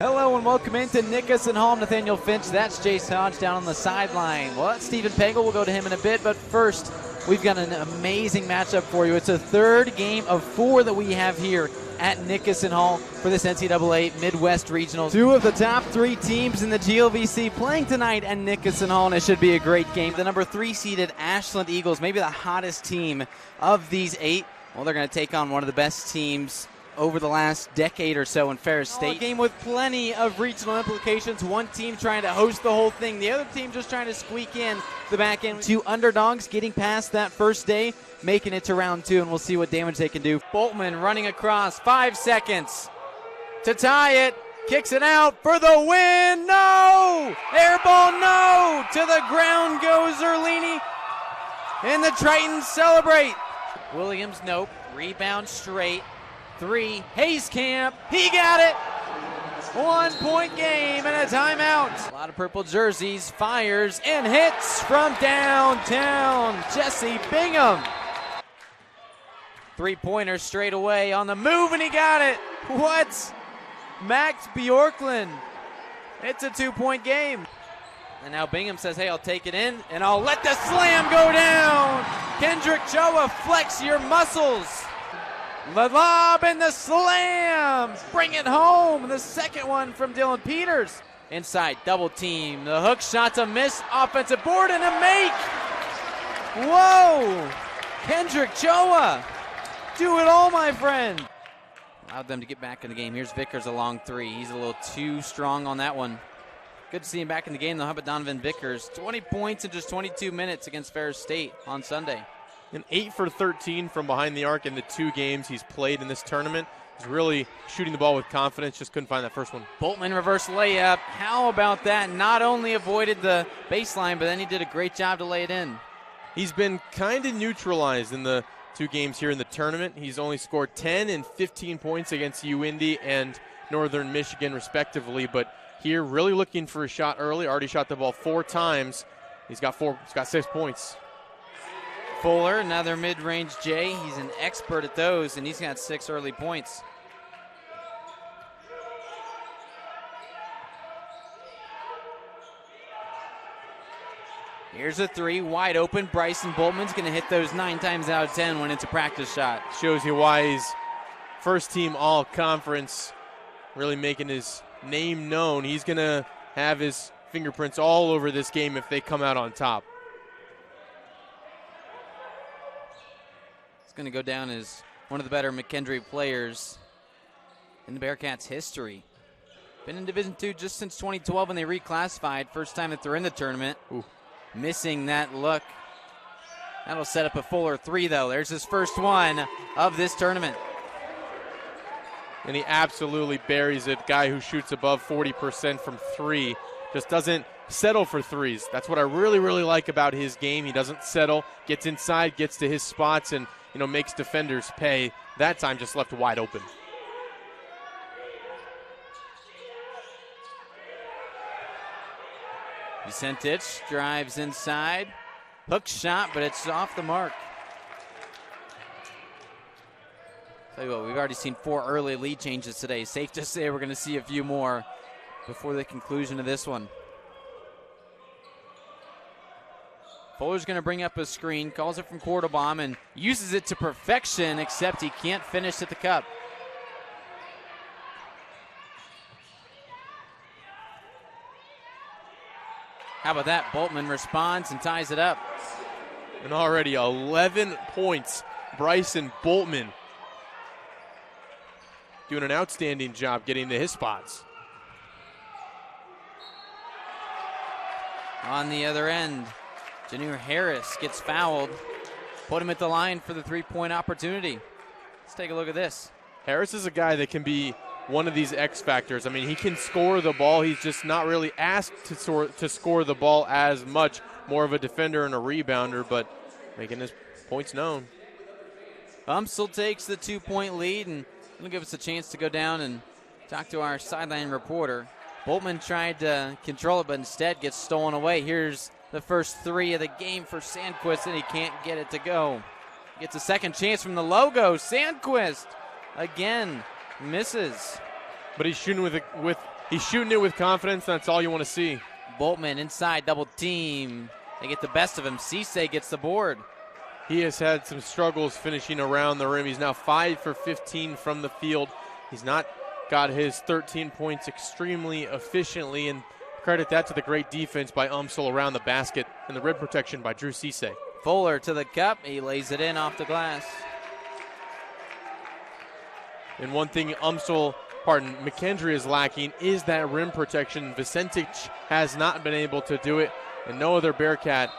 Hello and welcome into Nickerson Hall. Nathaniel Finch, that's Jace Hodge down on the sideline. Well, that's Stephen Pagel. We'll go to him in a bit, but first, we've got an amazing matchup for you. It's a third game of 4 that we have here at Nickerson Hall for this NCAA Midwest Regionals. 2 of the top 3 teams in the GLVC playing tonight at Nickerson Hall, and it should be a great game. The number 3 seeded Ashland Eagles, maybe the hottest team of these 8. Well, they're going to take on one of the best teams over the last decade or so in Ferris State. A game with plenty of regional implications. One team trying to host the whole thing. The other team just trying to squeak in the back end. 2 underdogs getting past that first day, making it to round 2, and we'll see what damage they can do. Boltman running across, 5 seconds to tie it. Kicks it out for the win. No! Air ball, no! To the ground goes Erlini. And the Tritons celebrate. Williams, nope. Rebound straight. 3, Hayskamp, he got it! 1-point game and a timeout. A lot of purple jerseys, fires and hits from downtown. Jesse Bingham. 3-pointer straight away on the move, and he got it. What? Max Bjorklund. It's a 2-point game. And now Bingham says, hey, I'll take it in, and I'll let the slam go down. Kendrick Choa, flex your muscles. The lob and the slam. Bring it home. The second one from Dylan Peters. Inside, double team. The hook shot's a miss. Offensive board and a make. Whoa. Kendrick Choa. Do it all, my friend. Allowed them to get back in the game. Here's Vickers, a long 3. He's a little too strong on that one. Good to see him back in the game, though. How about Donovan Vickers? 20 points in just 22 minutes against Ferris State on Sunday. And 8 for 13 from behind the arc in the 2 games he's played in this tournament. He's really shooting the ball with confidence, just couldn't find that first one. Boltman reverse layup. How about that? Not only avoided the baseline, but then he did a great job to lay it in. He's been kind of neutralized in the 2 games here in the tournament. He's only scored 10 and 15 points against UIndy and Northern Michigan, respectively. But here, really looking for a shot early. Already shot the ball 4 times. He's got 6 points. Fuller, another mid-range J. He's an expert at those, and he's got 6 early points. Here's a 3, wide open. Bryson Boltman's going to hit those 9 times out of 10 when it's a practice shot. Shows you why he's first-team all-conference, really making his name known. He's going to have his fingerprints all over this game if they come out on top. It's going to go down as one of the better McKendree players in the Bearcats' history. Been in Division II just since 2012 when they reclassified. First time that they're in the tournament. Ooh. Missing that look. That'll set up a Fuller 3, though. There's his first one of this tournament. And he absolutely buries it. Guy who shoots above 40% from 3 just doesn't settle for 3s. That's what I really, really like about his game. He doesn't settle, gets inside, gets to his spots, and makes defenders pay. That time just left wide open. Vicentich drives inside. Hook shot, but it's off the mark. Tell you what, we've already seen 4 early lead changes today. Safe to say we're going to see a few more before the conclusion of this one. Fuller's going to bring up a screen, calls it from Cordobaum, and uses it to perfection, except he can't finish at the cup. How about that? Boltman responds and ties it up. And already 11 points. Bryson Boltman doing an outstanding job getting to his spots. On the other end, Janir Harris gets fouled. Put him at the line for the 3-point opportunity. Let's take a look at this. Harris is a guy that can be one of these X factors. I mean, he can score the ball. He's just not really asked to score the ball as much. More of a defender and a rebounder, but making his points known. Umsel takes the 2-point lead, and it'll give us a chance to go down and talk to our sideline reporter. Boltman tried to control it, but instead gets stolen away. Here's the first 3 of the game for Sandquist, and he can't get it to go. Gets a second chance from the logo. Sandquist again misses. But he's shooting with He's shooting it with confidence. That's all you want to see. Boltman inside, double team. They get the best of him. Cisse gets the board. He has had some struggles finishing around the rim. He's now 5 for 15 from the field. He's not got his 13 points extremely efficiently, and credit that to the great defense by UMSL around the basket and the rim protection by Drew Cisse. Fuller to the cup. He lays it in off the glass. And one thing McKendree is lacking is that rim protection. Vicentich has not been able to do it, and no other Bearcat,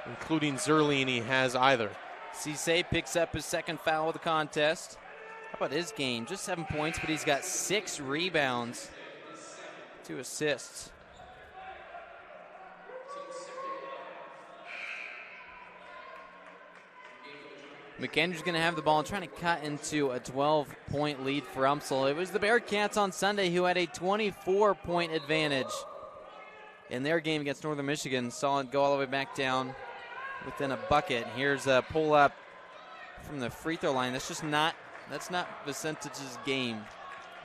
including Zerlini, has either. Cisse picks up his second foul of the contest. How about his game? Just 7 points, but he's got 6 rebounds, 2 assists. McKendree's going to have the ball and trying to cut into a 12-point lead for UMSL. It was the Bearcats on Sunday who had a 24-point advantage in their game against Northern Michigan. Saw it go all the way back down within a bucket. Here's a pull-up from the free throw line. That's not Vicentich's game.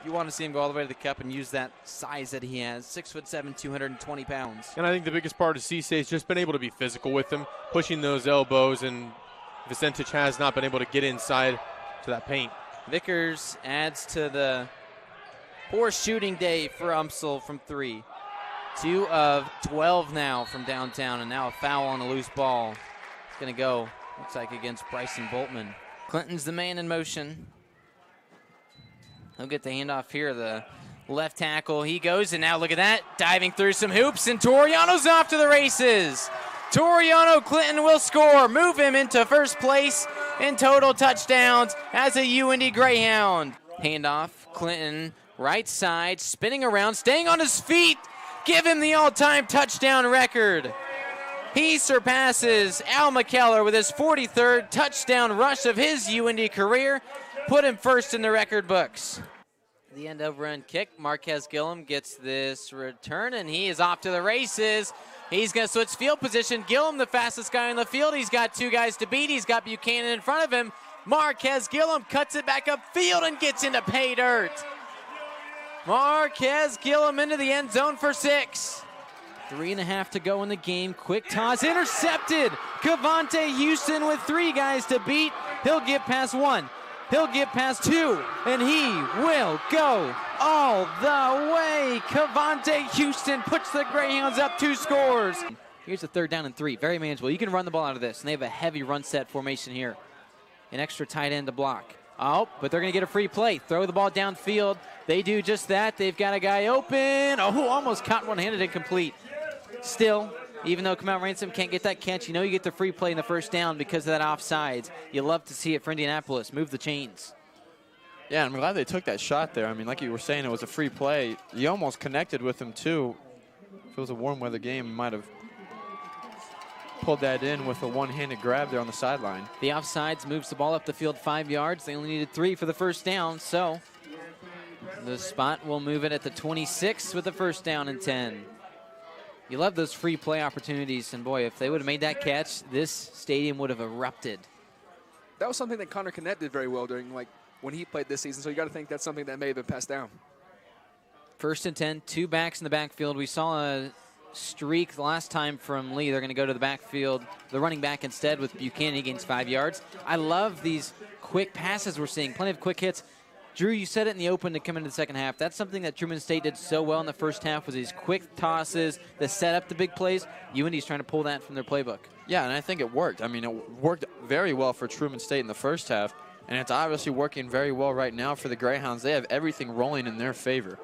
You want to see him go all the way to the cup and use that size that he has. 6'7", 220 pounds. And I think the biggest part of Cisse has just been able to be physical with him, pushing those elbows, and Vicentich has not been able to get inside to that paint. Vickers adds to the poor shooting day for UMSL from 3. 2 of 12 now from downtown, and now a foul on a loose ball. It's going to go, looks like, against Bryson Boltman. Clinton's the man in motion. He'll get the handoff here, the left tackle. He goes, and now look at that, diving through some hoops, and Toriano's off to the races. Toriano Clinton will score, move him into first place in total touchdowns as a UND Greyhound. Handoff, Clinton, right side, spinning around, staying on his feet. Give him the all-time touchdown record. He surpasses Al McKellar with his 43rd touchdown rush of his UND career. Put him first in the record books. The end over end kick. Marquez Gillum gets this return, and he is off to the races. He's going to switch field position. Gillum, the fastest guy on the field. He's got 2 guys to beat. He's got Buchanan in front of him. Marquez Gillum cuts it back upfield and gets into pay dirt. Marquez Gillum into the end zone for 6. 3.5 to go in the game. Quick toss intercepted. Cavante Houston with 3 guys to beat. He'll get past 1. He'll get past 2. And he will go all the way. Cavante Houston puts the Greyhounds up 2 scores. Here's a 3rd down and 3. Very manageable. You can run the ball out of this. And they have a heavy run set formation here. An extra tight end to block. Oh, but they're going to get a free play. Throw the ball downfield. They do just that. They've got a guy open. Oh, almost caught one-handed incomplete. Still, even though Kamau Ransom can't get that catch, you know you get the free play in the first down because of that offsides. You love to see it for Indianapolis. Move the chains. Yeah, I'm glad they took that shot there. I mean, like you were saying, it was a free play. You almost connected with him, too. If it was a warm weather game, you might have pulled that in with a one-handed grab there on the sideline. The offsides moves the ball up the field 5 yards. They only needed 3 for the first down, so the spot will move it at the 26 with the first down and 10. You love those free play opportunities, and boy, if they would have made that catch, this stadium would have erupted. That was something that Connor Connett did very well during, when he played this season, so you got to think that's something that may have been passed down. 1st and 10, 2 backs in the backfield. We saw a streak the last time from Lee. They're going to go to the backfield, the running back instead with Buchanan. He gains 5 yards. I love these quick passes we're seeing, plenty of quick hits. Drew, you said it in the open to come into the second half. That's something that Truman State did so well in the first half, was these quick tosses that set up the big plays. UND's trying to pull that from their playbook. Yeah, and I think it worked. I mean, it worked very well for Truman State in the first half, and it's obviously working very well right now for the Greyhounds. They have everything rolling in their favor.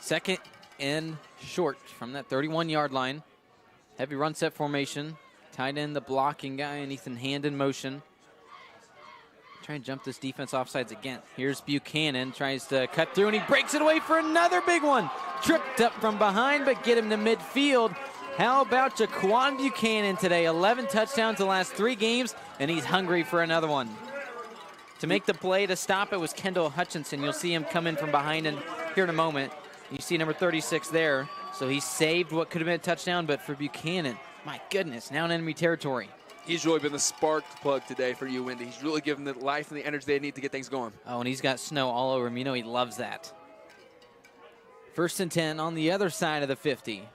2nd and short from that 31-yard line. Heavy run set formation. Tight end, the blocking guy, and Ethan Hand in motion. Trying to jump this defense offsides again. Here's Buchanan, tries to cut through, and he breaks it away for another big one. Tripped up from behind, but get him to midfield. How about Jaquan Buchanan today? 11 touchdowns the last 3 games, and he's hungry for another one. To make the play to stop it was Kendall Hutchinson. You'll see him come in from behind and here in a moment. You see number 36 there. So he saved what could have been a touchdown, but for Buchanan, my goodness, now in enemy territory. He's really been the spark plug today for UIndy. He's really given the life and the energy they need to get things going. Oh, and he's got snow all over him. You know he loves that. 1st and 10 on the other side of the 50.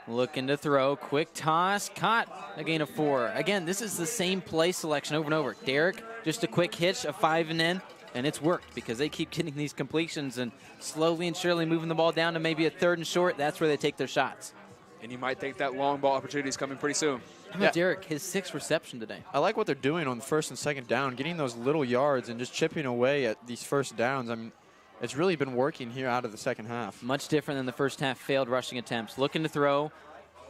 Looking to throw, quick toss, caught, a gain of 4. Again, this is the same play selection over and over. Derek, just a quick hitch, a 5 and in, and it's worked because they keep getting these completions and slowly and surely moving the ball down to maybe a 3rd and short. That's where they take their shots. And you might think that long ball opportunity is coming pretty soon. How about Derek, his 6th reception today? I like what they're doing on the 1st and 2nd down, getting those little yards and just chipping away at these 1st downs. I mean, it's really been working here out of the 2nd half. Much different than the 1st half failed rushing attempts. Looking to throw,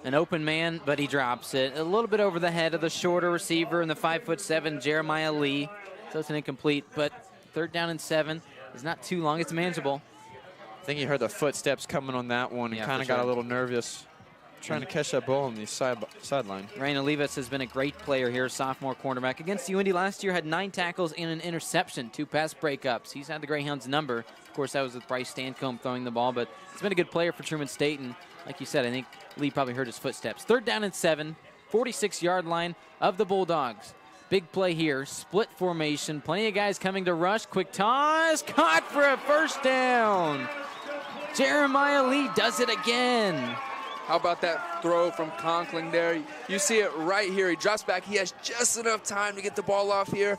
an open man, but he drops it. A little bit over the head of the shorter receiver in the 5'7", Jeremiah Lee. So it's an incomplete, but 3rd down and 7 is not too long. It's manageable. I think he heard the footsteps coming on that one and kind of got a little nervous trying to catch that ball on the sideline. Ryan Olivas has been a great player here, sophomore cornerback. Against UIndy last year, had 9 tackles and an interception, 2 pass breakups. He's had the Greyhounds number. Of course, that was with Bryce Stancomb throwing the ball, but he's been a good player for Truman State. And like you said, I think Lee probably heard his footsteps. 3rd down and 7, 46-yard line of the Bulldogs. Big play here, split formation, plenty of guys coming to rush. Quick toss, caught for a 1st down. Jeremiah Lee does it again. How about that throw from Conkling there? You see it right here. He drops back. He has just enough time to get the ball off here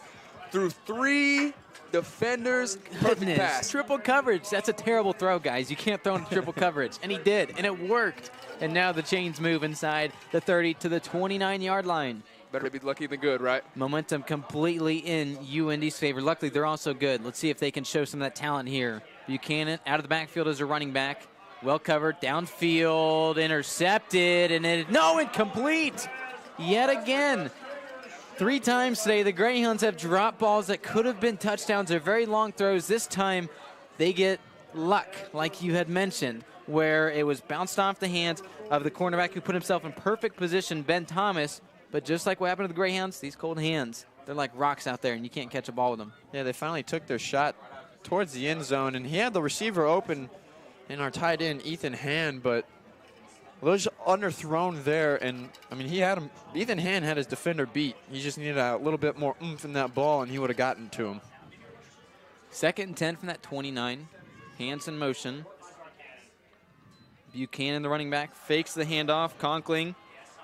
through 3 defenders. Perfect pass. Triple coverage. That's a terrible throw, guys. You can't throw into triple coverage. And he did, and it worked. And now the chains move inside the 30 to the 29-yard line. Better be lucky than good, right? Momentum completely in UIndy's favor. Luckily, they're also good. Let's see if they can show some of that talent here. Buchanan out of the backfield as a running back. Well covered, downfield, intercepted, and incomplete yet again. 3 times today, the Greyhounds have dropped balls that could have been touchdowns or very long throws. This time, they get luck, like you had mentioned, where it was bounced off the hands of the cornerback who put himself in perfect position, Ben Thomas. But just like what happened to the Greyhounds, these cold hands, they're like rocks out there, and you can't catch a ball with them. Yeah, they finally took their shot towards the end zone, and he had the receiver open in our tight end, Ethan Hand, but was underthrown there. And, I mean, Ethan Hand had his defender beat. He just needed a little bit more oomph in that ball, and he would have gotten to him. 2nd and 10 from that 29. Hands in motion. Buchanan, the running back, fakes the handoff. Conkling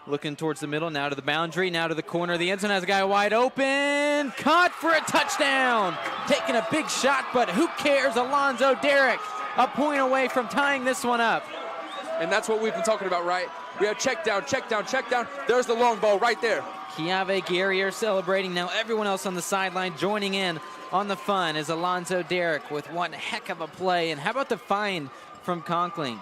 looking towards the middle, now to the boundary, now to the corner of the end zone, has a guy wide open, caught for a touchdown. Taking a big shot, but who cares? Alonzo Derrick, a point away from tying this one up. And that's what we've been talking about, right? We have check down, check down, check down. There's the long ball right there. Kiave Guerrier celebrating. Now everyone else on the sideline joining in on the fun is Alonzo Derrick with one heck of a play. And how about the find from Conkling?